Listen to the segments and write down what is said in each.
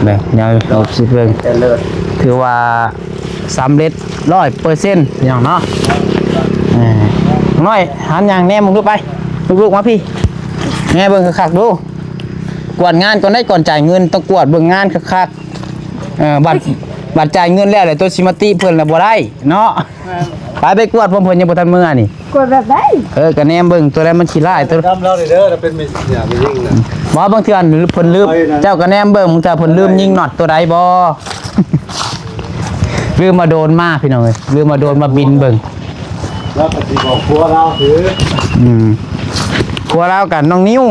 เลยเดี๋ยวเราสิเพิ่งถือว่าสำเร็จ100%อย่างเนาะน้อยหันอย่างแน่มึงดูไปลูกๆมาพี่แง่เบิ่งคักๆดูกวดงานก่อนได้ก่อนจ่ายเงินต้องกวดเบิ่งงานคักๆบัตรจ่ายเงินแล้วเลยตัวชิมาติเพิ่นแล้วบ่ได้เนาะไปกวดเพิ่นยังบ่ทันมื้อนี่กดแบบได้ก็แนมเบิ่งตัวใดมันขี้ร้ายตัวทำเราเด้อถ้าเป็นอย่าไปยิงนะบ่บางเทื่อเพิ่นลืมเจ้าก็แนมเบิ่งมึงจะเพิ่นลืมยิงน็อตตัวใดบ่ลืมมาโดนมาพี่น้องเอ้ยลืมมาโดนมาบินเบิ่งแล้วก็สิบอกครัวเราถือครัวเรากันน้องนิ้ว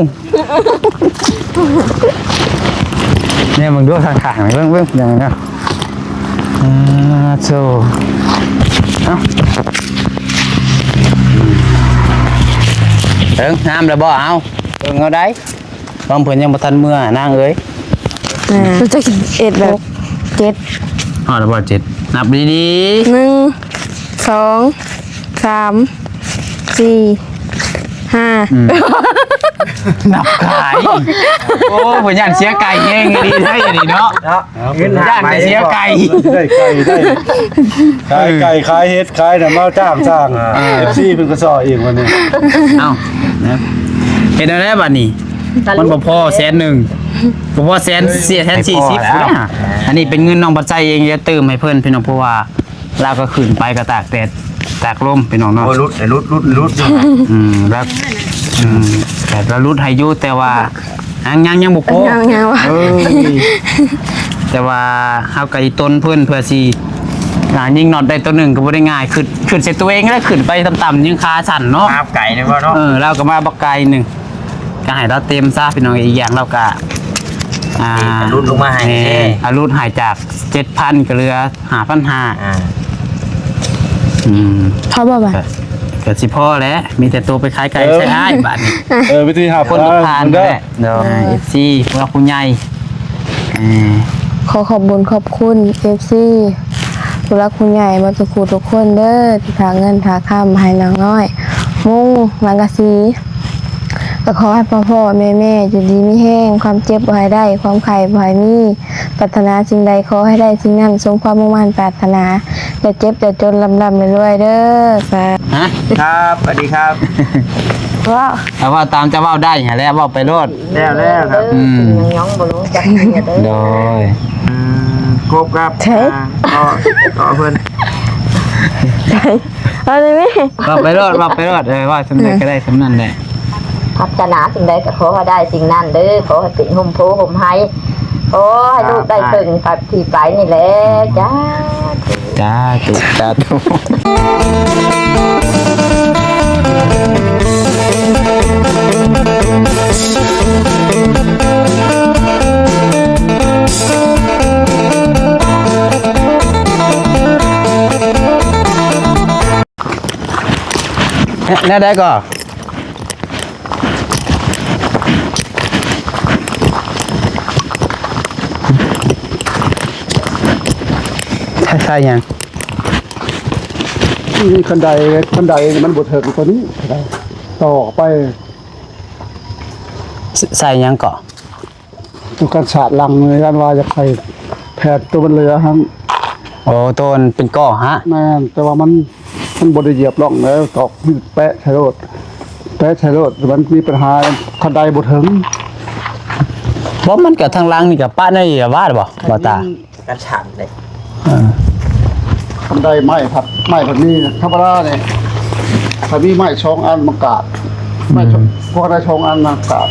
เนี่ยมึงดูทางๆเบิ่งอย่างนี้นะโซ่เอ้าน้ำแล้วบ่เอาเอาได้บางเพิ่นยังบ่ทันเมื่อนางเอ้ยเราจะเอ็ดแบบอ๋อแล้วบ่7นับดีๆ1 2 3 4 5นับขายโอ้เพิ่นย่านเสียไก่แฮงดีได้ดีเนาะย่านเสียไก่ได้ขายเฮ็ดขายน่ะมาจ้างFC เพิ่นก็ซ้อเองวันนี้เอ้าเฮ็ดได้บัดนี้มันบ่พอ100,000บ่พอ140อันนี้เป็นเงินน้องปัจจัยเองจะเติมให้เพิ่นพี่น้องเพราะว่าเราก็ขึ้นไปก็ตากแดดตากลมพี่น้องเนาะรุดแล้วแต่เรารุดให้อยู่แต่ว่ายังบ่พอแต่ว่าเฮาก็อีต้นเพิ่นเพื่อสิยิงน็อตได้ตัวหนึ่งก็บ่ได้ง่ายขึ้นเสร็จตัวเองแล้วขึ้นไปต่ำๆยังขาสั่นเนาะมาไก่นี่บ่เนาะเราก็มาบักไก่นึงก็ให้เราเต็มซะพี่น้องอีกอย่างเราก็รุดลงมาให้รุดหายจาก 7,000 ก็เหลือ 5,500พอบ่บ่ก็สิพอแล้วมีแต่ตัวไปขายไก่ใช้อ้ายบาดนี้วิธีหาคนทานแหละเนาะ FC พวกคุณใหญ่ขอบคุณ FC ผู้รักคุณใหญ่มาทุกคนเด้อที่ฝากเงินฝากค้ำให้น้องน้อยมุ่งมังกะสีก็ขอให้พ่อแม่อยู่ดีมีแห้งความเจ็บบ่ให้ได้ความไข้บ่ให้มีปรารถนาสิ่งใดขอให้ได้สิ่งนั้นสมความมุ่งมั่นปรารถนาอย่าเจ็บอย่าจนลำรวยเด้อครับสวัสดีครับแต่ว่าตามจะเว้าได้หาแล้วเว้าไปโลดแล้วครับย้องบ่รู้จักเนี่ยเด้อโดยครบครับต่อเพิ่นเอาเลยมั้ยเว้าไปโลดว่าสำเร็จก็ได้สำนั้นแหละพัฒนาสิ่งใดก็ขอให้ได้สิ่งนั้นเด้อขอให้เป็นห่มโพห่มไห้ขอให้ลูกได้ถึงกับที่ไปนี่แหละจ้าแล้วได้ก็ใช่ยังนี่คันใดมันบ่ถึงตัวนี้ต่อไปใส่ยังเกาะต้องการสาดลังในการว่าจะใส่แผดตัวมันเหลือครับโอ้ต้นเป็นก้อฮะแม่นแต่ว่ามันบ่ได้เหยียบร่องแล้วตอกแปะใช้รถมันมีปัญหาคันใดบ่ถึงบ่มันก็ทางล่างนี่ก็ป้าในว่าบ่ตากันฉันเลยทำได้ไม้แบบนี้ธรรมดาเนี่ยถ้ามีไม้ช่องอันมากาดไม้พวกได้ช่องอันมากาด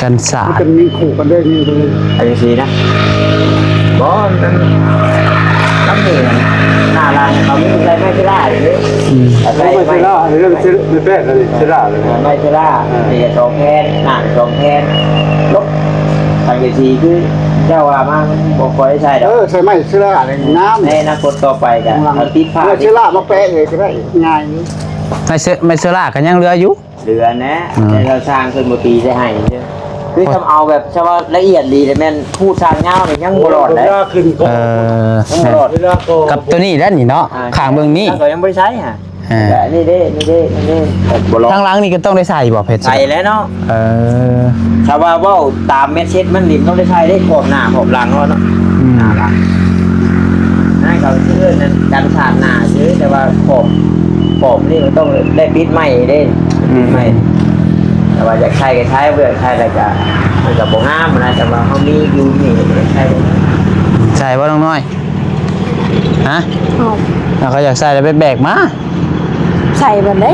กันสาดมันมีขู่กันได้นี่เลยไอ้สีนะบอลน้ำเหนือหน้าร้านเขาไม่ใช่ไม่ได้เลยไม่ใช่ล่าเรื่องไม่แป้งเลยใช่ล่าเลยไม่ใช่ล่ามีสองแผ่นหน้าสองแผ่นลบไอ้สีคือเจ้าว่ามาบอกคอยใช่ดอกใช่ไหมใช่ล่าอะไรน้ำในอนาคตต่อไปกันเอาติดผ้าใช่ล่ามาแปะเลยก็ได้ง่ายไม่เสื้อลากันยังเหลืออยู่เหลือนะเราสร้างขึ้นมาปีได้ให้คือทำเอาแบบเฉพาะละเอียดดีแต่แม่นพูดสร้างเงาเนี่ยยังบลอดเลยขึ้นก็กับตัวนี้แล้วนี่เนาะข้างเบื้องนี้เรายังไม่ใช้ฮะ แต่นี่เด้บ่ลอง ทางหลังนี่ก็ต้องได้ใส่บ่เพชร ใส่แล้วเนาะ เออ ถ้าว่าเว้าตามเม็ดเช็ดมันดินต้องได้ใช้ได้ขอบหน้าขอบหลังเนาะหน้าหลังนั่นเขาชื่อนั่นกันสาดหน้าชื่อแต่ว่าขอบนี่มันต้องได้ปิดใหม่เด้ปิดใหม่แต่ว่าอยากใช้ก็ใช้เบื่อใช้อะไรก็มันก็บ่งามนะแต่ว่าเขามีอยู่นี่ใช้บ่ ใส่บ่น้องน้อยฮะ เอา แล้วเขาอยากใส่แล้วไปแบกมา ใส่บัดได้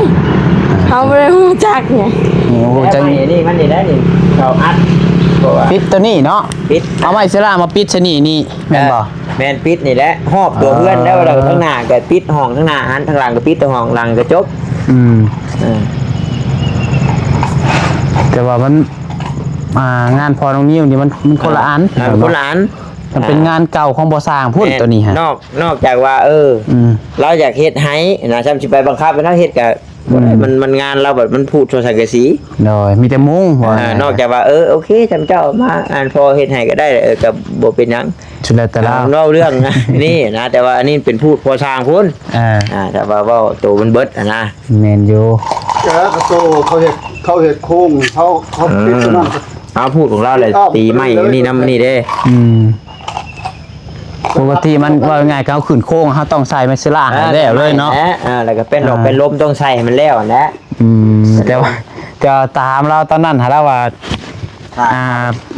เขาบ่ได้รู้จักไง โอ้โห แต่ จะ ไม่นี่มันนี่ได้นี่เขาอัดเพราะว่า ปิดตัวนี้เนาะ ปิด เอาไม้เสลามาปิดชะนีนี่แม่นบ่ แมนปิดนี่แหละหอบตัวเพื่อนแล้วเราทั้งหน้าก็ปิดห้องทั้งหน้าหันทั้งหลังก็ปิดตัวห้องหลังก็จบ แต่ว่ามันงานพอน้องนิ้วนี่มันคนละอัน คนละอัน มันเป็นงานเก่าของบ่สร้างพุ่นตัวนี้ฮะ นอกจากว่าเราอยากเฮ็ดให้นะจำสิไปบังคับไปนั่งเฮ็ดกับมันงานเราแบบมันพูดโทรสังกะสี โดยมีแต่มุ้งว่าน อกจากว่าโอเคจำเจ้ามาอ่านพอเฮ็ดให้ก็ได้กับบ่เป็นหยัง ชุดแล้วแต่ละ เล่าเรื่องนะนี่นะแต่ว่าอันนี้เป็นพูดพอสร้างพุ่นแต่ว่าเว้าตัวมันเบิดนะ แม่นอยู่ แล้วก็โตเขาเห็ดโค้งเขาปิดตรงนั้น เอาพูดของเราเลยตีไม้นี่น้ำนี่เด้ ปกติมันว่าง่ายๆเขาขึ้นโค้งเขาต้องใส่ไม้เสลาให้แล้วเลยเนาะ แล้วก็เป็นดอกเป็นลมต้องใส่ให้มันแล้วนะ แต่ว่าตามเราตอนนั้นหาแล้วว่า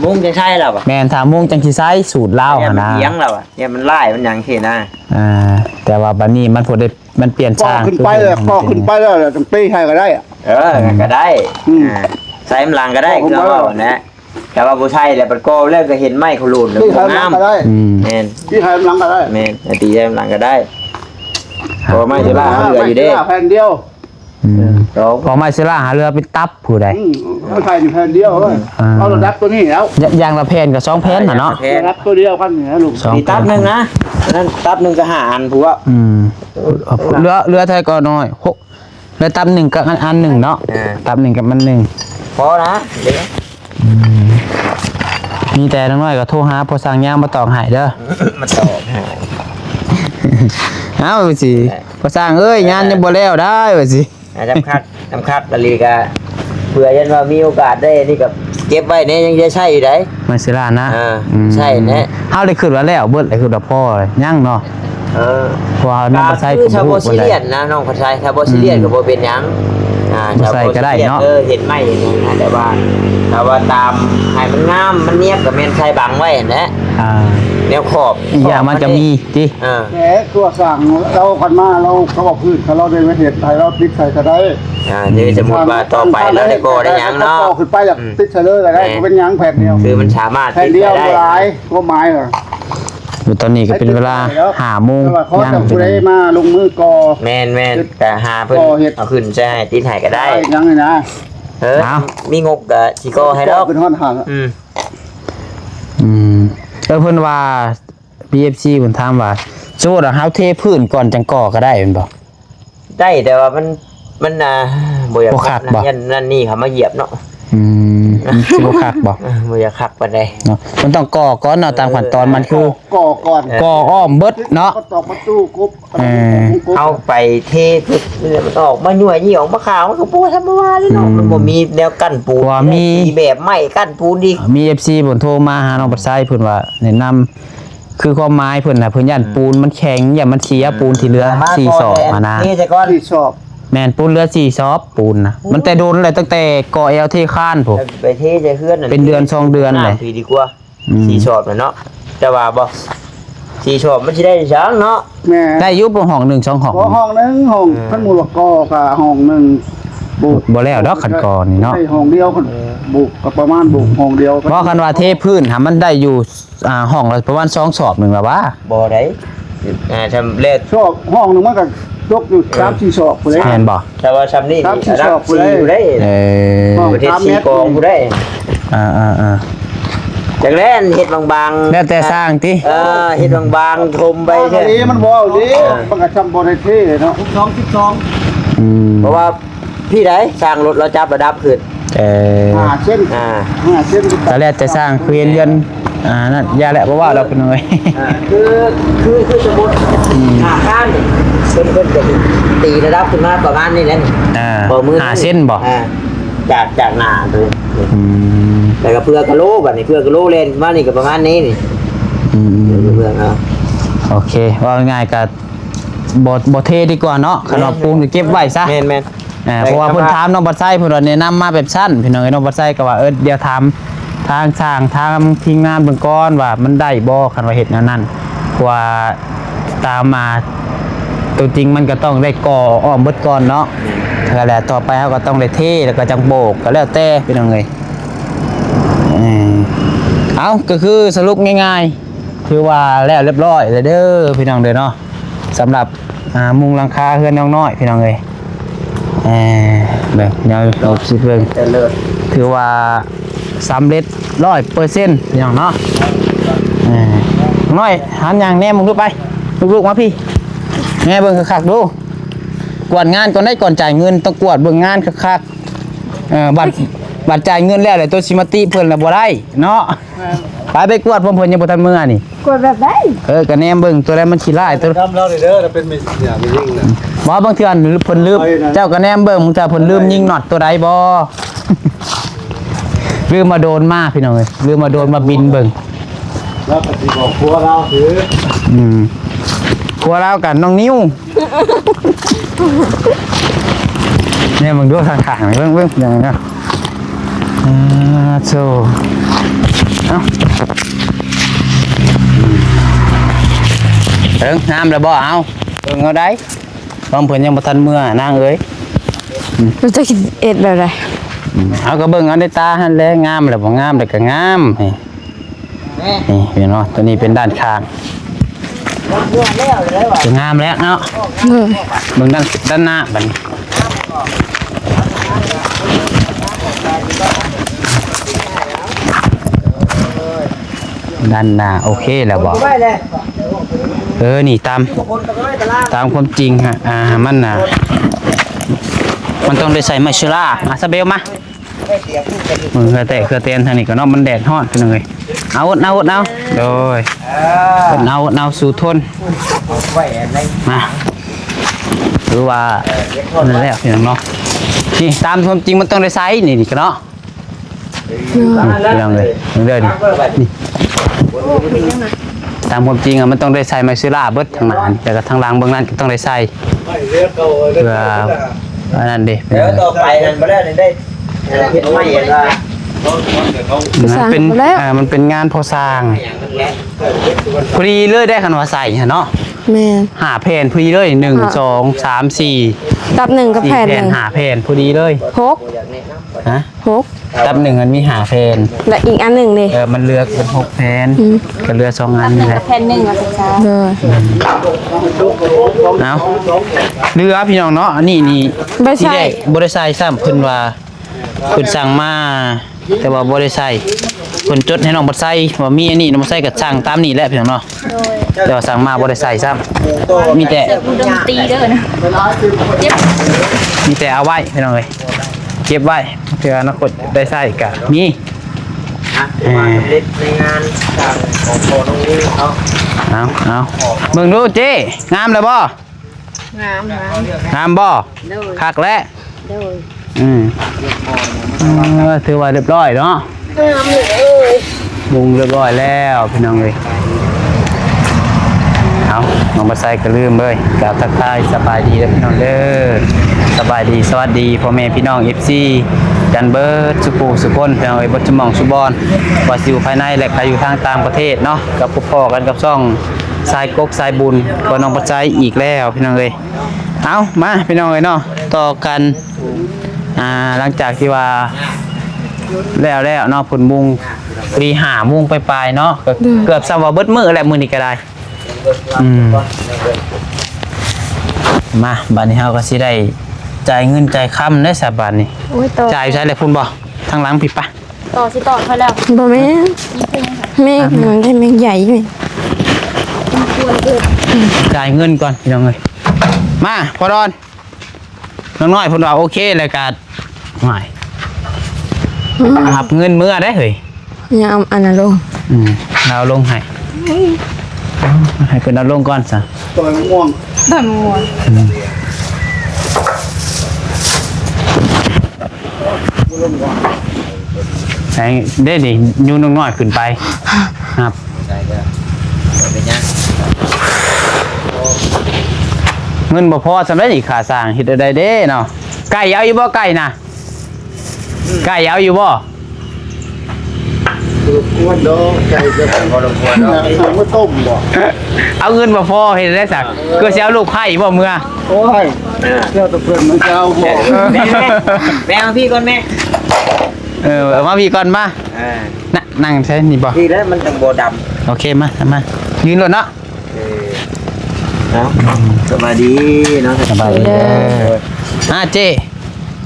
มุ้งจะใช่หรอวะ แม่นถามมุ้งจังสิใช้สูตรเล่า เนี่ย หา มัน นะ เลี้ยงเราอ่ะเนี่ยมันไล่มันยังเขียนะ แต่ว่าบัดนี้มันพอได้มันเปลี่ยน ก็ ช่าง ขึ้นไปเลยก็ขึ้นไปแล้วจังตีให้ก็ได้ ก็ได้ใส่มันหลังก็ได้ก็ว่านะแต่ว่าผู้ชายแต่ปัดโก้เลิกก็เห็นไม้เขาหลุดแล้ว ตีให้ งาม ก็ได้ แมน ตีให้หลังก็ได้ แมนตีใส่หลังก็ได้เพราะไม่จะล่าเหลืออยู่เด้ แผ่นเดียว พอไม้เสลาหาเรือเป็นตับผู้ใด เขาใส่อยู่แผ่นเดียวเอาระดับตัวนี้แล้ว อย่างละแผ่นกับ2แผ่นน่ะเนาะ ระดับตัวเดียวกันเนี่ยลูก สอง ตีตับหนึ่งนะนั่นตับหนึ่งก็หาอันผัว เรือไทยก็น้อยเรือตับ1กับอัน1เนาะตับ1กับมัน1 พอนะเดี๋ยว มีแต่น้อยก็โทรหาพอสั่งย่างมาตอกให้เด้อ มันตอบ เอ้าสิพอสั่งเอ้ยงานยังบ่แล้วได้ว่าสิ จำคัดละลีกาเผื่อยันว่ามีโอกาสได้นี่กับเก็บไว้เนี่ยยังจะใช่อยู่ได้ มาสิลานะ ใช่แน่ เฮาได้ขึ้นว่าแล้วเบิดได้ขึ้นว่าพ่อเลยยังเนาะเพราะว่าน้องบ่ใส่ คือชาวโบซิเลียนนะน้องคนใช้ชาวโบซิเลียนกับโบเป็นยังชาวโบซิเลียนเห็นไหมนะแต่ว่าถ้าว่าตามให้มันงามมันเนียบกับเมนใส่บังไว้นะแนวขอบ อีกอย่างมันก็มีติ แหมตัวสั่งเรากันมาเราเขาบอกพื้นเราได้ไม่เห็นไทยเราติดใส่ก็ได้ นี่สมมติว่าต่อไปเราได้โกได้ยังเนาะ ขึ้นไปจากติดใส่เลยก็ได้เป็นยังแผ่นเดียว คือมันสามารถ แผ่น ติด เดียว ได้ หลายก็ไม้เหรอ อยู่ตอนนี้ก็เป็นเวลา5 โมง เขา ย่าง จะผู้ใดมาลงมือกอ แมนแต่หาเพิ่นเอาขึ้นใช่ติดให้ก็ได้ ยังไงนะ มีงบกับชิโก้ให้ดอก เป็นห้อนหัน เพิ่นว่า PFC เพิ่นถามว่าสมมุติว่าเฮาเทพื้นก่อนจังก่อก็ได้แม่นบ่ ได้แต่ว่ามันบ่อยาก บ่คักบ่ นั่นนี่เขามาเหยียบเนาะ สิบ่คักบ่ บ่อยากคักปานใด เนาะมันต้องก่อก่อนเนาะตามขั้นตอนมันคือ ก่อก่อน ก่ออ้อมเบิดเนาะ ก็ตอกประตูกบ เอาไปเทปึ๊บมันออกมาหน่วยนี่ออกมาขาวมันก็ปูธรรมดาเลยเนาะมันบ่มีแนวกั้นปูนแบบไม้กั้นปูนดิ มี FC เพิ่นโทรมาหาน้องปัดไซเพิ่นว่าแนะนำคือความหมายเพิ่นน่ะเพิ่นย่านปูนมันแข็งอย่ามันเสียปูนที่เหลือ4ซอกมานะ นี่แต่ก่อน ที่ชอบ แม่นปูนเหลือ4ซอกปูนนะมันแต่โดนเลยตั้งแต่ก่อ LT ค้านผม ไปเทจะเฮือน เป็นเดือน2เดือนเลย พี่ดีกว่าสีชอบเนาะจะว่าบ่สีชอบมันสิได้ช้างเนาะ แม่ ได้อยู่บ่ห้อง1 2ห้อง ห้องนึงห้องท่านมูลกอกับห้องนึงบุก บ่แล้วดอกคันก่อนี่เนาะ ห้องเดียวคนบุกกับประมาณบุกห้องเดียว เพราะคันว่าเทพื้นหามันได้อยู่ห้องละประมาณ2 สอบหนึงล่ะว่า บ่ได้ทำเลข ชอบห้องนึงมันก็ยกอยู่3-4ชอบผู้ใด แม่นบ่ แต่ว่าชำนี่ ครับที่ชอบผู้ใด อยู่ได้ ประเทศสีกองผู้ได้ จากแรกเฮ็ดบางๆ แล้วแต่สร้างติ เฮ็ดบางๆทมไป ไป เถ เท่ อะ มันบ่เอาดิมันก็จำบ่ได้เท่เนาะเพราะว่าพี่ได้สร้างรถเราจับระดับขึ้น 5 เส้น อ่า 5 เส้น แต่แล้วแต่สร้างคือเรือน นั่นยาแหละเพราะว่าเราเป็นเลย คือสมมุติข้ามนี่เพิ่นจะตีระดับขึ้นมาประมาณนี้แหละ หาเส้นบ่ จากหน้าตัวแต่ก็เพื่อกะโลแบบนี้เพื่อกะโลเลนมานี่ก็ประมาณนี้นี่เพื่อเอา โอเคว่าง่ายกับบ่เทดีกว่าเนาะขนมปูนก็เก็บไว้ซะ แม่น เพราะว่าเพิ่นถามน้องบัดไส้เพิ่นว่าแนะนำมาแบบสั้นพี่น้องน้องบัดไส้ก็ว่าเดี๋ยวถามทางสร้างทางทีมงานเบิ่งก่อนว่ามันได้บ่คันว่าเฮ็ดแนวนั้นเพราะว่าตามมาตัวจริงมันก็ต้องได้ก่ออ้อมเบิดก่อนเนาะแล้วแหละต่อไปเฮาก็ต้องได้เทแล้วก็จังโบกก็แล้วแต่พี่น้องเอ้ยเอาก็คือสรุปง่ายๆคือว่าแล้วเรียบร้อยแล้วเด้อพี่น้องเด้อเนาะสำหรับมุงหลังคาเฮือนน้องน้อยพี่น้องเอ้ยแบบเดี๋ยวเราสิเบิ่งถือว่าสำเร็จ100%อย่างเนาะน้อยหันอย่างแน่มึงดูไปลูกๆมาพี่แม่เบิ่งคักๆดูกวดงานก่อนได้ก่อนจ่ายเงินต้องกวดเบิ่งงานคักๆบัตรจ่ายเงินแล้วเลยตัวสิมาติเพิ่นน่ะบ่ได้เนาะไปกวดเพิ่นยังบ่ทันมื้อนี่ กดแบบไหน ก็แนมเบิ่งตัวใดมันขี้ร้ายตัว ทำเราเด้อเราเป็นเนี่ยไม่ยิ่งนะ บ่บางเทื่อเพิ่นลืมเจ้าก็แนมเบิ่งมึงจะเพิ่นลืมยิงน็อตตัวใดบ่ ลืมมาโดนมาพี่น้องเอ้ยลืมมาโดนมาบินเบิ่ง แล้วปฏิบอกครัวเราถือ ครัวเรากันน้องนิ้ว เนี่ยมึงดูทางข้างเบิ่งอย่างนี้นะโซ่เอ้าน้ำแล้วบ่เอาเบิ่งเอาได้บางเพิ่นยังบ่ทันเมื่อนางเอ้ย รู้จะกินเอ็ดแบบไร เอาก็เบิ่งเอาในตาหั่นแหละงามแล้วบ่งามแล้วก็งามนี่พี่น้องตัวนี้เป็นด้านข้างจะงามแล้วเนาะเบิ่งด้านหน้าบัดนี้ด้านหน้าโอเคแล้วบ่นี่ตามความจริงฮะมันน่ะมันต้องได้ใส่ไมชูล่าซาเบลมามือแต่เครือเตียนทางนี้ก็เนาะมันแดดฮ้อนกันเลยเอาโดยเอาสู่ทนมาหรือว่านั่นแหละพี่น้องเนาะนี่ตามความจริงมันต้องได้ใส่นี่ก็เนาะพี่น้องเลยเดินนี่ตามความจริงมันต้องได้ใส่ไมชูล่าเบิดทางนั้นแต่ก็ทางหลังเบื้องนั้นก็ต้องได้ใส่เพื่ออันนั้นดิ แล้วต่อไปนั่นบ่ได้ได้เฮ็ดใหม่ล่ะ มันเป็นงานพอสร้างพอดีเลยได้คันว่าใส่เนาะ แม่ หาแผ่นพอดีเลย1 2 3 4 ตับหนึ่งกับแผ่นห แผ่น นึ่ง หาแผ่นพอดีเลย หก ฮะ หก ตับ1มันมีหาแผ่น และอีกอันหนึ่งดิ มันเลือกเป็น6แผ่นก็เหลือ2อันนี่แหละ แผ่นหนึ่งมาศึกษาเลย เอาเรือพี่น้องเนาะอันนี้ที่ได้บ่ได้ใส่ซ้ำเพิ่นว่าเพิ่นสั่งมาแต่ว่าบ่ได้ใส่เพิ่นจดให้น้องบ่ใส่ว่ามีอันนี้น้องบ่ใส่ก็สั่งตามนี้แหละพี่น้องเนาะแต่ว่าสั่งมาบ่ได้ใส่ซ้ำมีแต่ตีเด้อนะมีแต่เอาไว้พี่น้องเอ้ยเก็บไว้เพื่ออนาคตได้ใส่ก็มี เล่นในงานต่างของโคน้องนี่เอาเบิ่งดูเจ๊งามเลยบ่งามบ่คักแล้วถือว่าเรียบร้อยเนาะมุงเรียบร้อยแล้วพี่น้องเลยเอาน้องบัดไซก็ลืมเลยกล่าวทักทายสบายดีแล้วพี่น้องเด้อสบายดีสวัสดีพ่อแม่พี่น้อง FC กันเบิร์ดสุปูสุคนพี่น้องเอ้ยบ่จุมองสุบอนว่าสิอยู่ภายในและใครอยู่ทางต่างประเทศเนาะกับพ่อกันกับช่องสายกกสายบุญก็น้องบัดไซอีกแล้วพี่น้องเอ้ยเอามาพี่น้องเอ้ยเนาะต่อกันหลังจากที่ว่าแล้วเนาะผลมุงปี5 โมงปลายๆเนาะเกือบซ้ำว่าเบิดมื้อแหละมื้อนี้ก็ได้มาบัดนี้เฮาก็สิได้จ่ายเงินจ่ายค่ำได้ซะบัดนี้จ่ายใช้เลยพุ่นบ่ทางหลังผิดปะ ต่อเขาแล้วบ่แม่แม่มันได้แม่ใหญ่ไหม จ่ายเงินก่อนพี่น้องเอ้ยมาพอดอนน้องน้อยพุ่นว่าโอเคเลยก็หายหับเงินมื้อได้เฮ้ย ยังเอาอันนั้นลง เราลงให้ให้เพิ่นเอาลงก่อนซะ ตัวมะม่วง ต้นม่วง ใช่เด้ดิยูน้อยๆขึ้นไปครับ ใช่ก็เป็นยัง เงินบ่พอสำหรับอีกค่าสร้างเฮ็ดได้เด้เนาะไก่เอาอยู่บ่ไก่น่ะไก่เอาอยู่บ่ อ้วนดอกไก่จะ พอลงควรเนาะ ทำมาต้มบ่ เอาเงินบ่พอเฮ็ดได้สักก็สิเอาลูกไผ่บ่เมื่อ โอ้ยเจ้าตะเพื่อนมันจะเอาบ่ แม่มาพี่ก่อนแม่ เอามาพี่ก่อนมา อ่า นั่งใช่นี่บ่ พี่แล้วมันจังโบด โอเคมายืนรถเนาะ ำเนาะสบายดีเนาะ สบายดีเจ้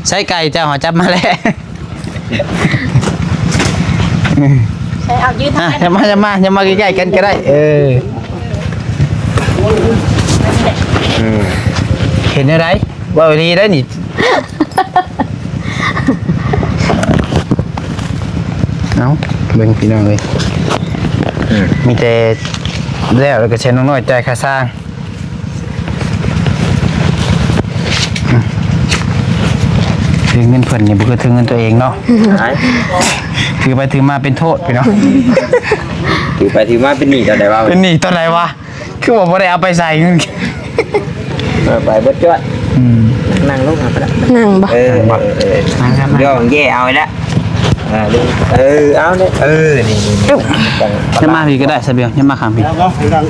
ใช้ไก่เจ้าหอจับมาแล้ว ใช้เอายืด จะมาใกล้ๆกันก็ได้เห็นอะไรว่าวันนี้ได้นี่เอาเบิ่งพี่น้องเลยมีแต่แล้วก็เช่นน้อยๆใจค่าสร้างถือเงินเพิ่นนี่บ่คือถือเงินตัวเองเนาะถือไปถือมาเป็นโทษพี่น้อง ถือไปถือมาเป็นหนี้ตอนไหนวะ เป็นหนี้ตอนไหนวะคือบอกว่าได้เอาไปใส่เงิน ไปเบิดจวดนั่งลงมาไปละ นั่งบ่ ย่องแย่เอาละดูเอาเนี่ยนี่จะมาพี่ก็ได้สเบียงจะมาขามพี่ เอาดัง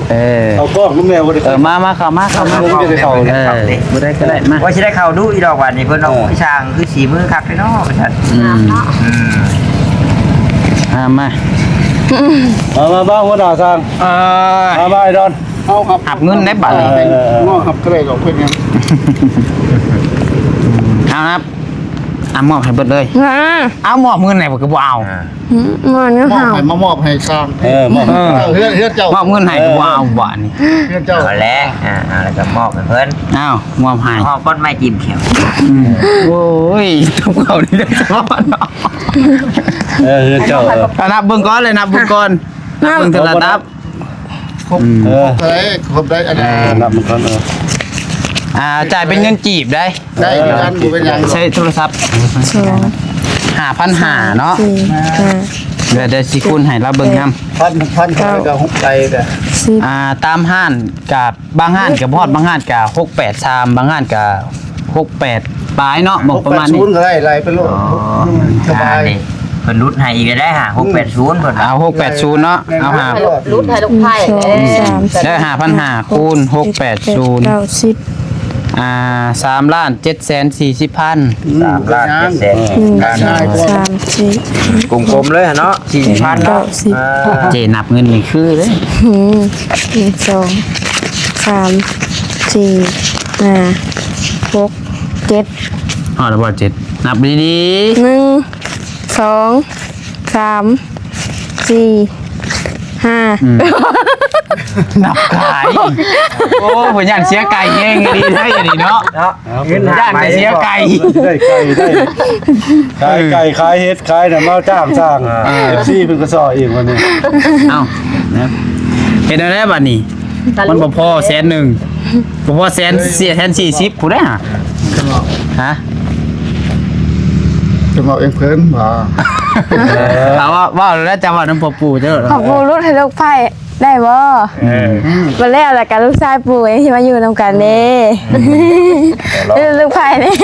เอากล้องลูกแมวบ่ได้ มาเข้าบ่ได้ก็ได้มา ว่าจะได้เข้าดูอีดอกวันนี้เพิ่นเอาช่างคือสีมือคักเลยเนาะประชัน มา มาบ้างหัวหน้าสร้างมาบ้างไอ้ดอนเอาครับ หับเงินได้บัตร ง้อครับก็ได้ของเพิ่นยัง เอาครับมอบให้เบิดเลย งา เอามอบเงินไหนบอกก็บ่เอา มันก็ มอบ ห่าว ให้มอบให้สร้างมอบเฮือนเจ้าม อบเงินให้ก็บ่เอาบ่นี่ เฮือนเจ้า เอาแล้วแล้วก็มอบให้เพิ่น เอามอบให้ มอบก้อนไม้จิ้มเขียว โอ้ยทุกเขานี่ได้สอบเนาะ เฮือนเจ้า นับเบิ่งก่อนเลยนับเบิ่งก่อนนับเบิ่งทีละนับ ครบครบได้อันนี้นับมันก่อน จ่ายเป็นเงินจีบได้ ได้กันบ่เป็นหยัง ใช้โทรศัพท์ สอง 5,500เนาะ สี่ห้า เดี๋ยวสิคูณให้เราเบิ่งนำ พันก็หุบใจแต่ สิบ ตามห้านกับบางห้านกับพอดบางห้านกับ683บางห้านกับ68ปลายเนาะบอกประมาณนี้ ก็ได้ไรเป็นโลกสบาย เพิ่นรุดให้อีกได้หา680เพิ่น เอา680เนาะเอาหา รุ่นไทยลูกไพ่ สอง เลย สาม ได้5,500คูณ680 เก้าสิบ 3,740,000 3ล้าน7แสน หนึ่งสองสามสี่ กลมๆเลยเนาะ4,000 เก้า เนาะ สิบ เจนับเงินนี่คือเด้ หนึ่งสองสามสี่ห้าหกเจ็ด อ๋อแล้วบ่7นับดี หนึ่งสองสามสี่ห้า ๆนับขายโอ้ผมย่านเสียไก่แห้งดีได้ดีเนาะ เนาะเงิน ย่านแต่เสียไก่ ได้ไก่ขายเฮ็ดขายน่ะมาจ้างสร้าง FC เพิ่นก็ซอเองวันนี้ เอ้านะเฮ็ดได้บัดนี้มันบ่พอ100,000บ่พอ140,000ผู้ได้หะฮะ จะมาเองเพิ่นมา ถามว่าแล้วจะว่าน้ำปปู่เจ้า ขอบคุณรุ่นให้ลูกไพ่ได้บ่มาแล้วแต่การลูกชายปู่เองที่มาอยู่นำกันเด้ลูกไพ่นี่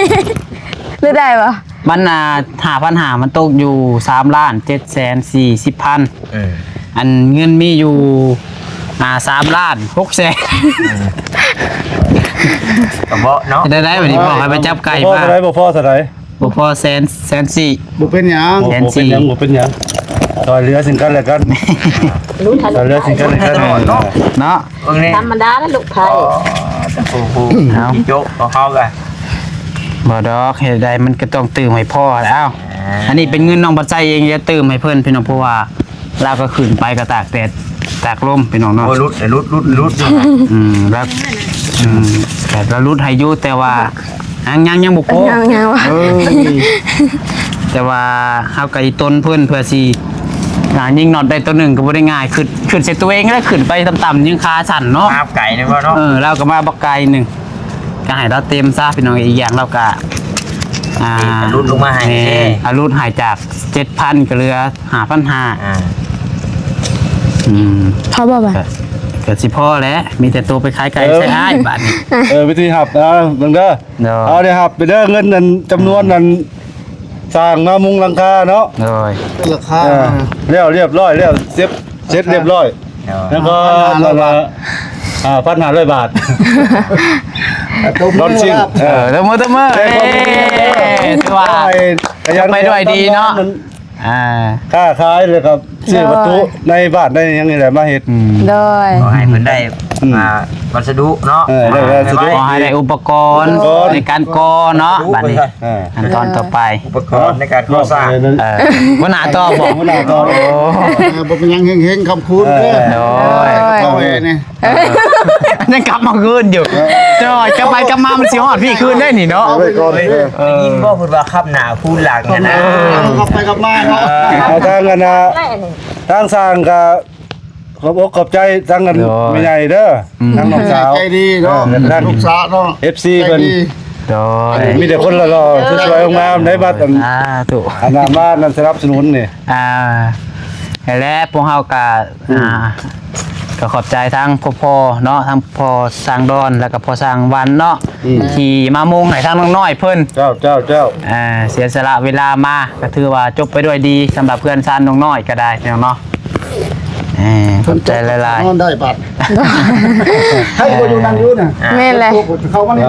รู้ได้บ่ มัน5,500มันตกอยู่3,740,000อันเงินมีอยู่3,600,000 ก็บ่เนาะ ได้บัดนี้บอกให้ไปจับไก่มา บ่พอเท่าไหร่ บ่พอ1,400,000 บ่เป็นหยัง บ่เป็นหยัง บ่เป็นหยังซอยเหลือสิ่งกันและกัน รุ่นไทย ซอยเหลือสิ่งกันและกัน เนาะ เบิ่งนี่ ธรรมดาแล้วลูกไทย เอา โจ๊กของเขากัน บ่ดอกเฮ็ดได้มันก็ต้องตื่มให้พ่อแล้วอันนี้เป็นเงินน้องปัจจัยเองจะตื่มให้เพิ่นพี่น้องเพราะว่าเราก็ขึ้นไปก็ตากแดดตากลมพี่น้องเนาะ โอ้รุดแล้วแต่เรารุดให้อยู่แต่ว่ายังบ่พอ ยังวะ แต่ว่าเฮาก็อีต้นเพิ่นเพื่อสิ ยิงน็อตได้ตัวหนึ่งก็บ่ได้ง่ายขึ้นเสร็จตัวเองแล้วขึ้นไปต่ำๆยิงขาสั่นเนาะ ภาพไก่นะพ่อเนาะ เราก็มาบักไกลหนึ่งก็ให้เราเต็มซะพี่น้องอีกอย่างเราก็รุดลงมาให้ อารุดหายจาก 7,000 ก็เหลือ 5,500 เขาบอกว่า ก็สิพ่อแล้วมีแต่ตัวไปขายไก่ใช้อ้ายบาดนี้ วิธีหับนะเบิ่งเด้อ เนาะ เอาได้หับไปเด้อเงินนั้นจำนวนนั้นสร้างมามุงหลังคาเนาะ โดย เป็นราคาเรียบร้อยแล้วเซ็ตเรียบร้อยแล้วก็1,500 บาทรถชิงตบมือถือว่าไปด้วยดีเนาะค่าขายเลยครับซื้อประตูในบ้านได้ยังไงแหละมาเฮ็ด โดย ขอให้เพิ่นได้วัสดุเนาะ ได้วัสดุ ขอให้ได้อุปกรณ์ในการก่อเนาะบัดนี้ขั้นตอนต่อไป อุปกรณ์ในการก่อสร้าง วันหน้าต่อบอก บ่น่าต่อบ่เป็นยังเฮงๆคำคูณเด้อ โดย ก็เว้นี่ ยังกลับมาคืนอยู่จอยกลับไปกลับมามันสิฮอดพี่คืนได้นี่เนาะ เอาไว้ก่อน ได้ยินบ่พูดว่าขับหน้าคูณหลังนะ กลับไปกลับมาเนาะเอาทางกันนะทางสร้างก็ขอบอกขอบใจทางกันไม่ใหญ่เด้อทางน้องสาวใจดีเนาะลูกสาวเนาะ FC เพิ่น โดย มีแต่คนหล่อๆสวยๆงามๆได้บัดอัน ถูก อันนั้นมานั่นสนับสนุนนี่ และพวกเฮาก็ขอบใจทั้งพ่อเนาะทั้งพ่อสร้างดอนแล้วก็พ่อสร้างวันเนาะที่มามุงให้ทางน้องน้อยเพิ่น เจ้าเสียสละเวลามาก็ถือว่าจบไปด้วยดีสำหรับเพื่อนซานน้องน้อยก็ได้พี่น้องเนาะขอบใจหลาย นอนได้บัดให้บ่อยู่นั่งอยู่น่ะ แม่นเลย เขามานี่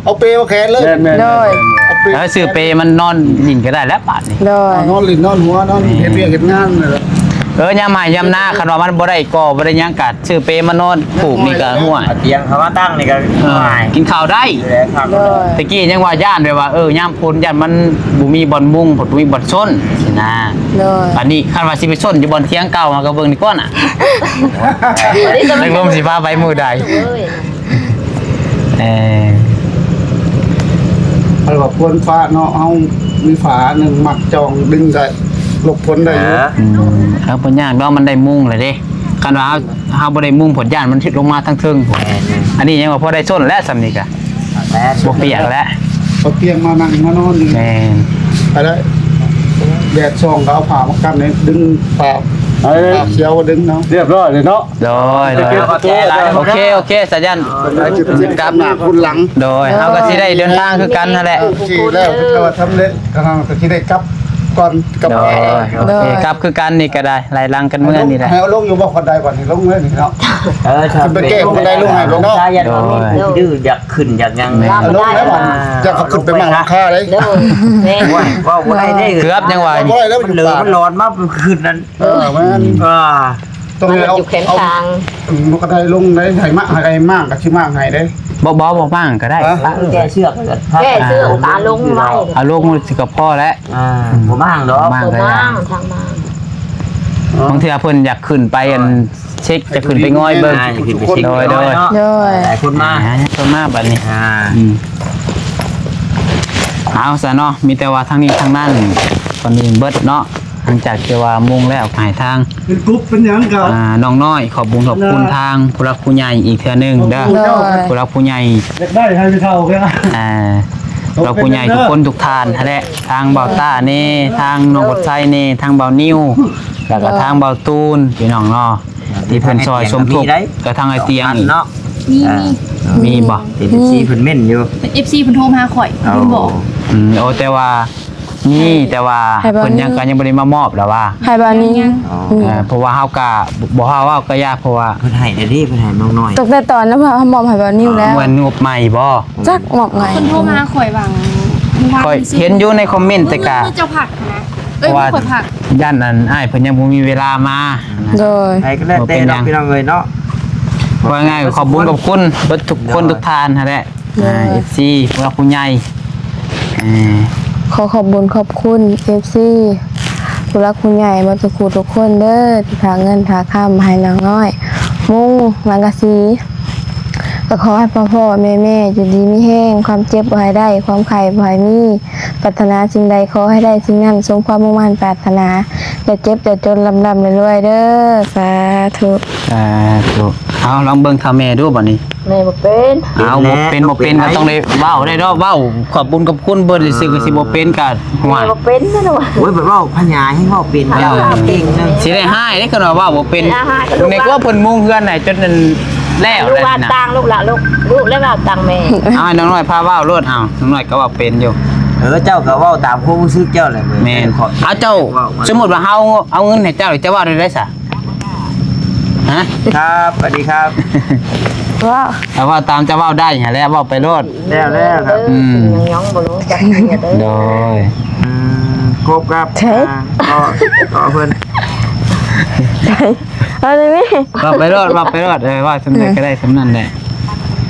เอาเปมาแขนเลย โดย ๆแล้วซื้อเปมันนอนหญิงก็ได้แล้วบาดนี้ โดย นอนลิ้นนอนหัวนอนเฮ็ดเวียกเฮ็ดงานนั่นแหละ ยามใหม่ยามหน้าคันว่ามันบ่ได้ก่อบ่ได้หยังกัดซื้อเปมานอนผูกนี่ก็หัว เตียงเขามาตั้งนี่ก็ง่าย กินข้าวได้ แล้วครับ โดย ตะกี้ยังว่าย่านไปว่าย่ามพ้นย่านมันบ่มีบ่อนมุงบ่มีบ่อนส้นสินะ โดย อันนี้คันว่าสิไปส้นอยู่บ่อนเที่ยงเก่ามาก็เบิ่งนี่ก่อนน่ะนักลมสิพาไปมือใดอันว่าพวนฟ้าเนาะเฮามีฝาหนึงมักจองดึงได้หลบพ้นได้อยู่ เอาบ่ยากดอกมันได้มุงเลยเด้คันว่าเฮาบ่ได้มุงผลย่านมันทิ่ลงมาทั้งเทิงพุ่นอันนี้ยังว่าพอได้ส้นแล้วสำนี้ก็บ่เปียกแล้ว เอาเตียงมานั่งมานอนนี่ แม่น ไปได้แดดส่องก็เอาผ้ามากั้นนี่ดึงปากเขียวดึงเนาะเรียบร้อยเลยเนาะ โดยโอเคสัญญาณกลับ หน้าคุณหลัง โดยเฮาก็สิได้เดินทางคือกันนั่นแหละ ที่แล้วก็ทำเล็ดก็สิได้กลับก่อนกับ โดยโอเคครับคือกันนี่ก็ได้ไล่ลังกันเมื่อนี่แหละ ให้เอาลงอยู่บ่คนใดก่อนนี่ลงเลยนี่เนาะ ครับ ไปแก้คนใดลงให้ลงเนาะ อยากดื้ออยากขึ้นอยากยัง เอาลงแล้วบ่จะขับขึ้นไปมั่งราคาเลย เด้อแม่ ว่าบ่ได้ได้ เกือบยังว่า บ่ได้แล้ว มันเหลือมันร้อนมากขึ้นนั้น แม่น ต้อง มัน เอา อยู่แขนทาง มันก็ได้ลงได้ให้มากให้มากก็สิมากให้ได้ บ่บ้างก็ได้ แก้เชือก แก้เสื้อตาลงไว้ เอาลูกมันสิกับพ่อแล้ว ผมบ้างดอก บ้าง ตัว ก็ได้ มั่งทางมั่ง บางทีเพิ่นอยากขึ้นไปอันเช็คจะขึ้นไปง่อยเบิ่ง โดย หลายคนมา คนมาบัดนี้เอาซะเนาะมีแต่ว่าทางนี้ทางนั้นคนนี้เบิดเนาะหลังจากที่ว่ามุ่งแล้วหายทาง เป็นกรุ๊ปเป็นหยังกับ น้องน้อยขอบคุณทางผู้รักผู้ใหญ่อีกเทื่อนึงเด้อผู้รักผู้ใหญ่ อยากได้ให้ไปเท่าแค่ เราผู้ใหญ่ทุกคนทุกท่านแหละทางเบาต้านี่ทางน้องกดไซนี่ทางเบานิ้วแล้วก็ทางเบาตูนพี่น้องเนาะที่เพิ่นซอยสมทบกับทางไอเตียงอีก เนาะ มีบ่ เป็นซีเพิ่นเม่นอยู่ FC เพิ่นโทรมาหาข่อยเพิ่นบอก แต่ว่านี่แต่ว่าเพิ่นยังบ่ได้มามอบแล้วว่า ให้บ้านนี้ เพราะว่าเฮาก็บ่เฮาว่าก็ยากเพราะว่า เพิ่นให้ได้ดิเพิ่นให้น้องน้อย ตกแต่ตอนนั้นพอหมอมให้บ้านนี้แล้ว เหมือนงบใหม่บ่ จักหมอบไง เพิ่นโทรมาหาข่อยบาง ค่อยเห็นอยู่ในคอมเมนต์แต่ก็ เจ้าผักนะ เพ เอ้ย ราะว่า ข่อยผัก ย่านนั้นอ้ายเพิ่นยังบ่มีเวลามา โดย ใครก็แล้วแต่เนาะพี่น้องเอ้ยเนาะ ว่าง่ายขอบคุณเบิดทุกคนทุกท่านนั่นแหละFC ผู้รักผู้ใหญ่ขอบคุณ FC ผู้รักผู้ใหญ่บ่ทุกคู่ทุกคนเด้อที่ฝากเงินฝากคำให้น้องน้อย มุงหลังกะสีก็ขอให้พ่อแม่อยู่ดีมีแห้งความเจ็บบ่ให้ได้ความไข้บ่ให้มีปรารถนาสิ่งใดขอให้ได้สิ่งนั้นสมความมุ่งมั่นปรารถนา อย่าเจ็บอย่าจนลำๆรวยๆเด้อสาธุ ถูกเอาลองเบิ่งทำแม่ดูบ่นี้ แม่บ่เป็น เอาบ่เป็นก็ต้องได้เว้าได้ดอกเว้าขอบบุญกับคุณเบิ่นซื่อก็สิบ่เป็นก็ห่วย แม่บ่เป็นนะวะ โอ้ยแบบว่าพญาให้ว่าเป็นแล้วเก่งนึง สิได้หายได้ขนาดว่าบ่เป็น สิได้หายก็ลูก ในก็เพิ่นมุงเฮือนไหนจนนั้นแล้ว ลูก ได้ ว่า นะ ตังลูกละลูกแล้วว่าตังแม่ เอาให้น้องน้อยพาเว้าโลดเอาน้องน้อยก็ว่าเป็นอยู่ เจ้าก็เว้าตามความรู้สึกเจ้าแหละ แม่นเอาเจ้าสมมุติว่าเฮาเอาเงินให้เจ้าจะว่าได้ซะฮะ ครับสวัสดีครับ ว้าว เอาว่าตามจะเว้าได้หั่นแหละเว้าไปโลด แล้วครับ ยังยองบ่รู้จักเนี่ยเด้ โด อย ครบครับก็เพิ่น เอาเลยไหม ว่าไปโลดว่าสำเร็จก็ได้สำนั้นแหละ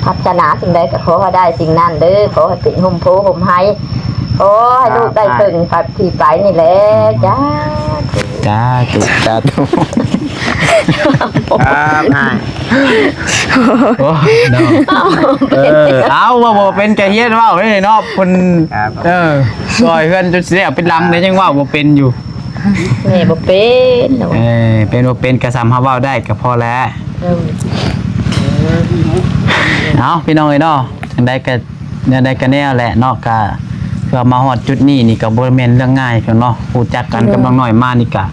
พัฒนาสิ่งใดก็ขอให้ได้สิ่งนั้นเด้อขอให้เป็นห่มโพห่มไห้ขอให้ลูกได้ถึงกับที่ไปนี่แหละจ้า จ้าถูกจ้าถูก ครับนาย โอ้เนาะเอาว่าบ่เป็นกะเฮ็ดเว้าได้เนาะเพิ่นซอยเพิ่นจนสิเอาเป็นลังได้ยังว่าบ่เป็นอยู่ แม่บ่เป็นนะวะ เป็นบ่เป็นก็สามารถเว้าได้ก็พอแล้ว เอาพี่น้องเอ้ยเนาะจังใดก็เนี่ยใดก็แนวแหละเนาะก็เพื่อมาฮอดจุดนี้นี่ก็บ่แม่นเรื่องง่ายเพิ่นเนาะรู้จักกันกับน้องน้อยมานี่ก็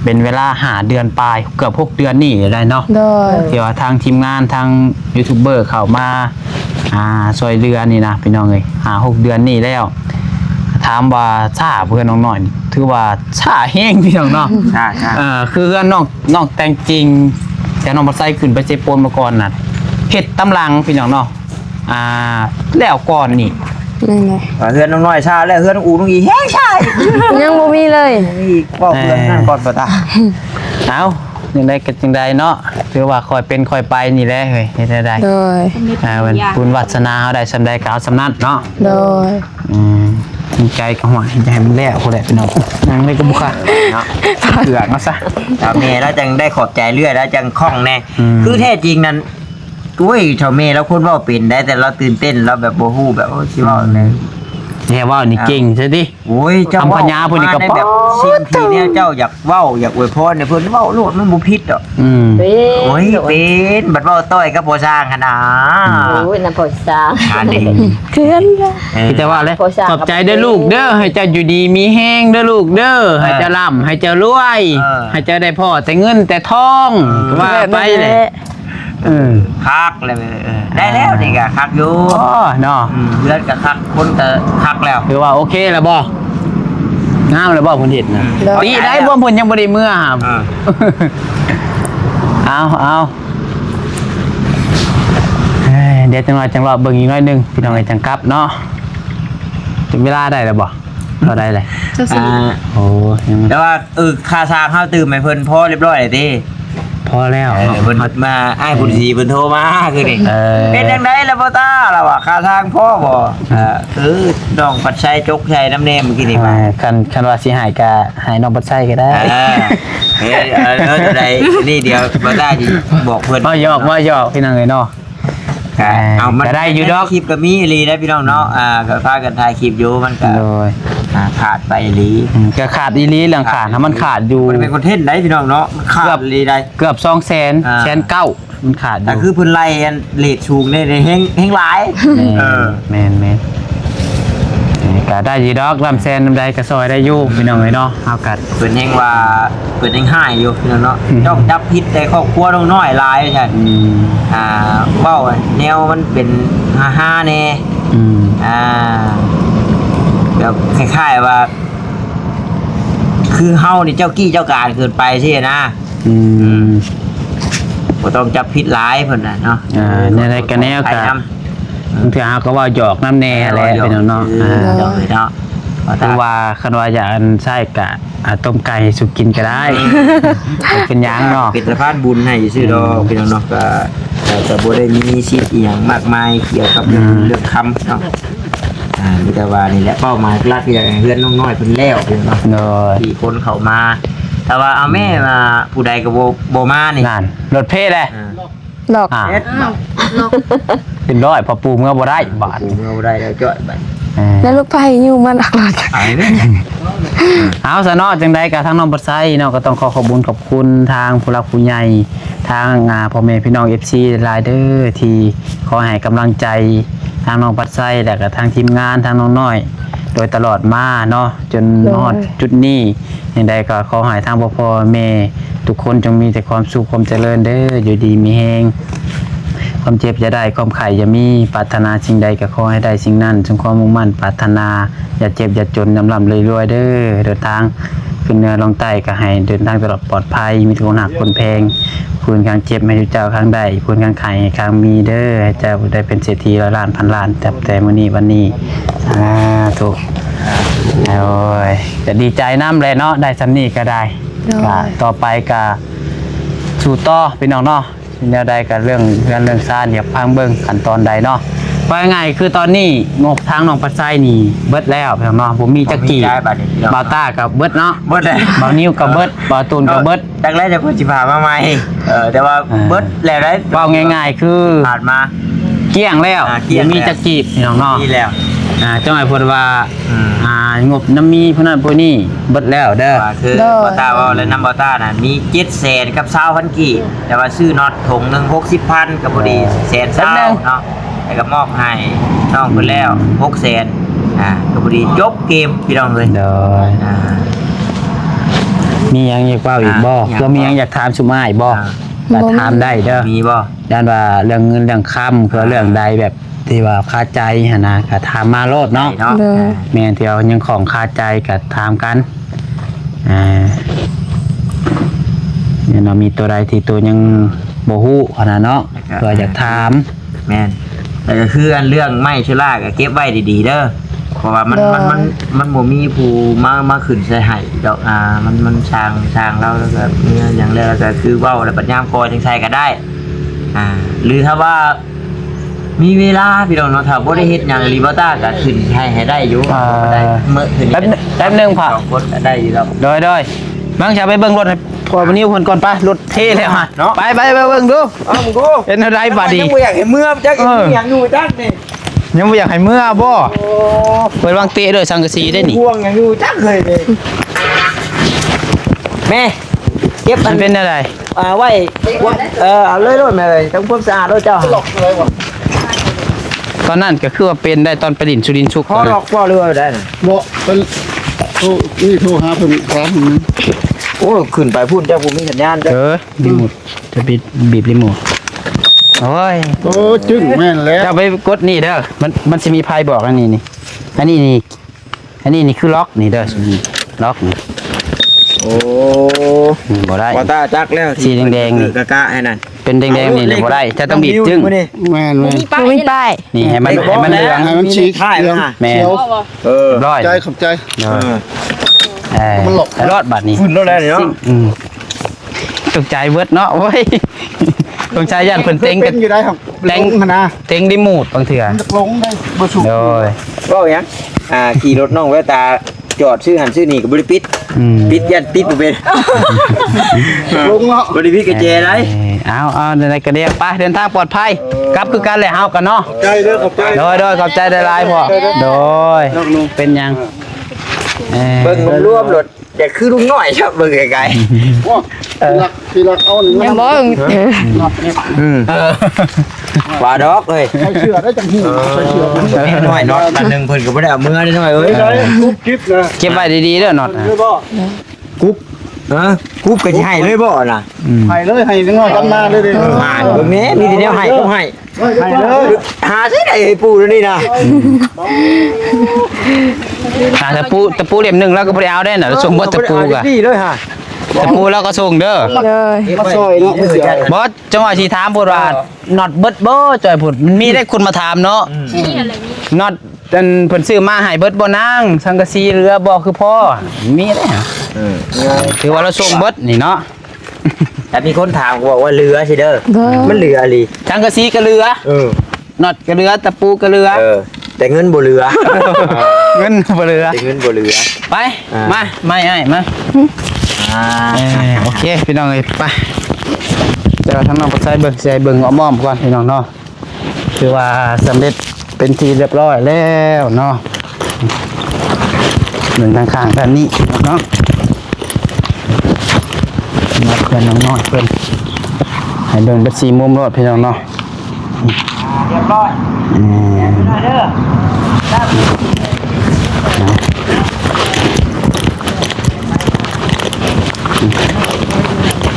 เป็นเวลา5เดือนปลายเกือบ6เดือนนี่ได้เนาะ โดย ที่ว่าทางทีมงานทางยูทูบเบอร์เข้ามาช่วยเรือนี่นะพี่น้องเอ้ย6เดือนนี่แล้วถามว่าช้าเพื่อนน้องน้อยนี่ถือว่าช้าแฮงพี่น้องเนาะ ใช่ใช่ คือเพื่อนน้องแต่งจริงแต่น้องบ่ใส่ขึ้นไปเซโปนมาก่อนน่ะเฮ็ดตำลังพี่น้องเนาะแล้วก่อนนี่ นั่นไง เฮือนน้อยชาแล้วเฮือนอูน้องอีแห้งชา ยังบ่มีเลย นี่ก็เฮือนนั่นก่อนปะตา เอาจังได๋ก็จังไดเนาะถือว่าค่อยเป็นค่อยไปนี่แหละเฮ้ยเฮ็ดได้ โดย มันบุญวาสนาเฮาได้สำใดก็เอาสำนั้นเนาะ โดย ใจก็หวใจมันแล้วคนแหละพี่น้องนั่งเลยก็บุค่ะเนาะเกือกมาซะ ชาวเมย์แล้วจังได้ขอบใจเรื่อยแล้วจังคล่องแน่คือแท้จริงนั้นอุ้ยชาวเมย์แล้วคนว่าเป็นได้แต่เราตื่นเต้นเราแบบโบฮู้แบบโอ้ชิว่าเลย เนี่ยว่านี่เก่งใช่ดิ โอ้ยเจ้า ทำปัญญาพวกนี้ก็ ในแบบสิ่งที่เนี่ยเจ้าอยากเว้าอยากอวยพรเนี่ยเพิ่นเว้าโลดมันบ่ผิดดอก เป็น โอ้ยเป็นบัดเว้าต้อยกับบ่สร้างหั่นน่ะ โอ้ยน่ะพอสร้าง อันนี้ เพื่อน พี่จะว่าเลยขอบใจเด้อลูกเด้อให้เจ้าอยู่ดีมีแห้งเด้อลูกเด้อให้เจ้าร่ำให้เจ้ารวยให้เจ้าได้พ่อแต่เงินแต่ทองว่าไปเลย คักเลยได้แล้วนี่ก็คักอยู่ อ๋อเนาะ เลือดก็คักคนก็คักแล้ว คือว่าโอเคแล้วบ่งามแล้วบ่คนเห็ดนะปีได้บ่เพิ่นยังบ่ได้เมื่อครับเอาเดี๋ยวจังหน่อยจังรอเบิ่งอีกหน่อยนึงพี่น้องไอ้จังกลับเนาะถึงเวลาได้แล้วบ่เราได้เลยโอ้ยัง แต่ว่าค่าสร้างเฮาตื่นให้เพิ่นพอเรียบร้อยเลยติ พอแล้ว เพิ่นมาอ้ายบุญศรีเพิ่นโทรมาคือนี่ เป็นจังได๋ล่ะบ่ตาล่ะว่าค่าทางพ่อบ่น้องปัดชัยจกชัยน้ำแนมเมื่อกี้นี่ว่า คันว่าสิหายก็ให้น้องปัดใช้ก็ได้ ได้นี่เดียวบ่ตาสิบอกเพิ่น ว่าหยอกพี่น้องเอ้ยเนาะ เอามัน ก็ได้อยู่ดอก คลิปก็มีอีหลีนะพี่น้องเนาะก็พากันถ่ายคลิปอยู่มันก็ โดย ขาดไปอีหลี ก็ขาดอีหลีเรื่องขาดถ้ามันขาดอยู่ มันเป็นคอนเทนต์ได้พี่น้องเนาะมันขาดอีหลีได้ เกือบ200,000 1,900,000มันขาดอ แต่ ยู่ คือเพิ่นไล่อันเลทชูงได้แฮงหลาย แม่นก็ได้อยู่ดอกลำแซนลำใดก็ซอยได้อยู่พี่น้องเอ้ยเนาะเฮากัด เพิ่นแฮงว่าเพิ่นแฮงหายอยู่พี่น้องเนาะจ้องจับผิดแต่ครอบครัวน้อยหลายใช่เว้าแนวมันเป็นฮ่าๆแน่แบบคล้ายๆว่า คือเฮานี่เจ้ากี้เจ้าการเกินไปใช่นะบ่ต้องจับผิดหลายเพิ่นน่ะเนาะ เนี่ยได้กันแนวก็บางทีเฮาก็ว่าหยอกน้ำแน่แหละพี่น้องเนาะ เนาะ คือว่าคันว่าอยากอันใช่กะต้มไก่สุกินก็ได้ เป็นหยังเนาะ เป็นสะพานบุญให้ซื่อดอกพี่น้องเนาะก็บ่ได้มีชีวิตอีหยังมากมายเกี่ยวกับเรื่องคำเนาะมีแต่ว่านี่แหละเป้าหมายหลักที่อยากให้เพื่อนน้อยๆเพิ่นแล้วพี่น้องเนาะ ที่คนเข้ามาแต่ว่าเอาแม่มาผู้ใดก็บ่มานี่ นั่นรถเพศเลย หลอก เป็นร้อยพอปูเมื่อบ่ได้บาท ผู้เมื่อบ่ได้แล้วจ้อยไป แล้วลูกไผ่อยู่มันอักหลอด เอาซะเนาะจังใดก็ทางน้องปัดไซเนาะก็ต้องขอบคุณขอบคุณทางผู้หลักผู้ใหญ่ทางพ่อแม่พี่น้อง FC หลายเด้อที่ขอให้กำลังใจทางน้องปัดไซและก็ทางทีมงานทางน้องน้อยโดยตลอดมาเนาะจนฮอดจุดนี้จังใดก็ขอให้ทางพ่อแม่ทุกคนจงมีแต่ความสุขความเจริญเด้ออยู่ดีมีแฮงความเจ็บจะได้ความไข่จะมีปรารถนาสิ่งใดก็ขอให้ได้สิ่งนั้นจงความมุ่งมั่นปรารถนาอย่าเจ็บอย่าจนร่ำรวยๆเด้อเดินทางขึ้นเหนือลงใต้ก็ให้เดินทางตลอดปลอดภัยมีทุกคนหักคนแพงพูนข้างเจ็บให้เจ้าข้างใดพูนข้างไข่ให้ข้างมีเด้อให้เจ้าได้เป็นเศรษฐีร้อยล้านพันล้านแต่มื้อนี้วันนี้ถูกโอ้ยจะดีใจน้ำเลยเนาะได้สำนี้ก็ได้ก็ต่อไปก็สู่ต่อพี่น้องเนาะแนวใดกับเรื่องซ่านอย่าพังเบิ่งขั้นตอนใดเนาะว่าไงคือตอนนี้งบทางน้องปัดไซนี่เบิดแล้วพี่น้องเนาะผมมีจักกี่บ่าวต้ากับเบิดเนาะ เบิดเลย บ่าวนิ้วกับเบิดบ่าวตูนกับเบิด ดังแรกจะพูดสิพามาใหม่แต่ว่าเบิดแล้วได้ ว่าง่ายๆคือ ผ่านมา เกลี้ยงแล้ว เกลี้ยง บ่มีจักกีบพี่น้องเนาะ นี่แล้ว เจ้าไอ้พูดว่างบน้ำมีพวกนั้นพวกนี้เบิดแล้วเด้อ ว่าคือบอต้าว่าและน้ำบอต้าน่ะมี700,000กับ20,000กี่แต่ว่าซื้อน็อตถุงหนึง60,000กับพอดี120,000เนาะแล้วก็มอบให้น้องเพิ่นแล้ว600,000ก็พอดีจบเกมพี่น้องเลย เด้อ อ่า มีหยังอยากเว้าอีกบ่ อยาก ก็มีหยังอยากถามสุมาอีกบ่ก็ถามได้เด้อ มีบ่ ด้านว่าเรื่องเงินเรื่องค่ำคือเรื่องใดแบบที่ว่าคาใจหั่นนะก็ถามมาโลดเนาะ เนาะ แม่นที่เอายังของคาใจก็ถามกันเนี่ยเนาะมีตัวใดที่ตัวยังบ่ฮู้หั่นน่ะเนาะเพื่ออยากถาม แม่นแต่ก็คืออันเรื่องไม้ชุล่าก็เก็บไว้ดีๆเด้อเพราะว่ามันบ่มีผู้มาขึ้นใส่ให้ดอกมันช่างเราแล้วก็เนี่ยอย่างแรกก็คือเว้าแล้วปัญญามกอยจังใส่ก็ได้หรือถ้าว่ามีเวลาพี่น้องเนาะถ้าบ่ได้เฮ็ดหยังรีบอต้าก็ขึ้นให้ได้อยู่ได้เมื่อขึ้น แป๊บนึงพ่อ สองคนก็ได้อยู่แล้ว โดยบางชาไปเบิ่งรถให้พ่อวันนี้เพิ่นก่อนไปรถเท่แล้วฮะ เนาะ ไปเบิ่งดู อ้าวมึงกู เป็นอะไรบาดดี ยังบ่อยากเห็นเมื่อจักอีกอย่างอยู่จักนี่ ยังบ่อยากให้เมื่อบ่เปิดวางเตะด้วยสังกะสีได้นี่ ห่วงอย่างอยู่จักเลยนี่แม่เก็บ มันเป็นอะไร ไว้เอาเลยแม่เลยต้องความสะอาดด้วยเจ้า ตอนนั้นก็คือว่าเป็นได้ตอนไปดินสุรินทร์ชุก พอหลอกบ่เรือได้น่ะ บ่เป็นโทรหาเพิ่นถามเพิ่น โอ้ขึ้นไปพูดเจ้าผมมีสัญญาณ รีโมทจะบีบรีโมทโอ้ย โอ้จึงแม่นแล้ว เจ้าไปกดนี่เด้อมันสิมีไพ่บอกอันนี้นี่อันนี้นี่คือล็อกนี่เด้อล็อกนี่ โอ้ บ่ได้ บ่ตาจักแล้ว สีแดงๆนี่ กะให้นั่น เป็นแดงๆนี่บ่ได้จะต้องบีบจึง แม่น บ่มีป้าย นี่ให้มันเหลือง ให้มันชี้ ใช่มั้ย แม่ ร้อย ใจขอบใจ มันหลบรอดบัดนี้ ฝุ่นแล้วเนาะ ตกใจเบิดเนาะโอ้ยตกใจย่านเพิ่นเต็ง เป็นอยู่ได้ครับลงหั่นนะ เต็งดิมูดบางเถื่อ ลงได้บ่สุก โดย ก็ยังขี่รถน้องแววตาจอดชื่อหันชื่อนี่ก็บ่ได้ปิดยันปิดบ่เป็น ลงเนาะ บ่ได้ปิดกระเจได้ เอาในกระเดียไปเดินทางปลอดภัยกลับคือกันแหละเฮากันเนาะ ใจเด้อขอบใจ โดยขอบใจได้หลายพ่อโดยเป็นยัง เบิ่งรวมๆรถอย่าคือลุงน้อยครับเบิ่งไกล ว่าพี่รักเอานี่ ยังบ่ ๆว่าดอกเอ้ย ใช้เชื่อได้จังหูใช้เชื่อมัน แม่น้อยน็อตอันนึงเพิ่นก็บ่ได้เอามือได้น้อยเอ้ย ใช้กุ๊บกิ๊บนะ เก็บไว้ดีๆเด้อน็อต เลยบ่ กุ๊บกุ๊บก็สิให้เลยบ่น่ะ ให้เลยให้น้อยกันมาเลยดิ เบิ่งแม่มีแต่แนวให้ก็ให้ ให้เลย หาใช้ได้ไอ้ปู่แล้วนี่นะ ตะปูเล่มหนึงแล้วก็บ่ได้เอาได้น่ะส่งบ่ตะปูกะ นี่เลยฮะ ตะปูแล้วก็ส่งเด้อ เลย มาซอยเนาะ บอสจังหวะสิถามพูดว่าน็อตเบิดบ่จอยพูดมันมีได้คุณมาถามเนาะน็อตเพิ่นซื้อมาให้เบิดบ่นางสังกะสีเรือบ่คือพ่อมีได้ฮะถือว่าเราส่งเบิดนี่เนาะ แต่มีคนถามบอกว่าเรือสิเด้อมันเรืออะไร สังกะสีก็เรือน็อตก็เรือตะปูก็เรือ แต่เงินบ่เรือ เงินบ่เรือ แต่เงินบ่เรือ ไปมาไม่อ้ายมาโอเคพี่น้องเอ้ยไปเดี๋ยวทางน้องไปใส่เบิ่งอ้อมๆก่อนพี่น้องเนาะคือว่าสำเร็จเป็นทีเรียบร้อยแล้วเนาะ หนึ่งข้างๆด้านนี้เนาะมาเพื่อนน้องน้อยเพื่อนให้เบิ่งเบัด4มุมรอดพี่น้องเนาะ เรียบร้อยเด้อ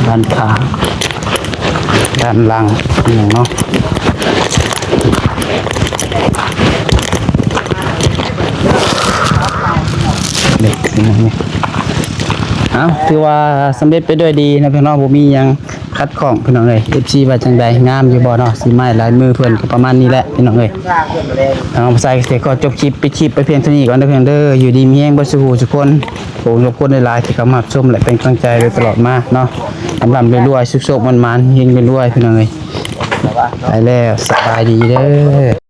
ด้านข้างด้านหลังอย่างเนาะเด็กสิ่งนี้ถือว่าสำเร็จไปด้วยดีนะพี่น้องผมมีหยังคัดของพี่น้องเอ้ย FC ว่าจังใดงามอยู่บ่เนาะสีไม้ลายมือเพิ่นก็ประมาณนี้แหละพี่น้องเอ้ยเอาภาษาเกษตรก็จบคลิปไปคลิปไปเพียงเท่านี้ก่อนเด้อเพียงเด้ออยู่ดีมีแฮงบ่สุขทุกคนผมรบกวนหลายๆที่เข้ามาชมและเป็นกำลังใจโดยตลอดมาเนาะลำๆรวยๆสุขๆมันๆเฮงรวยๆพี่น้องเอ้ยไปแล้วสบายดีเด้อ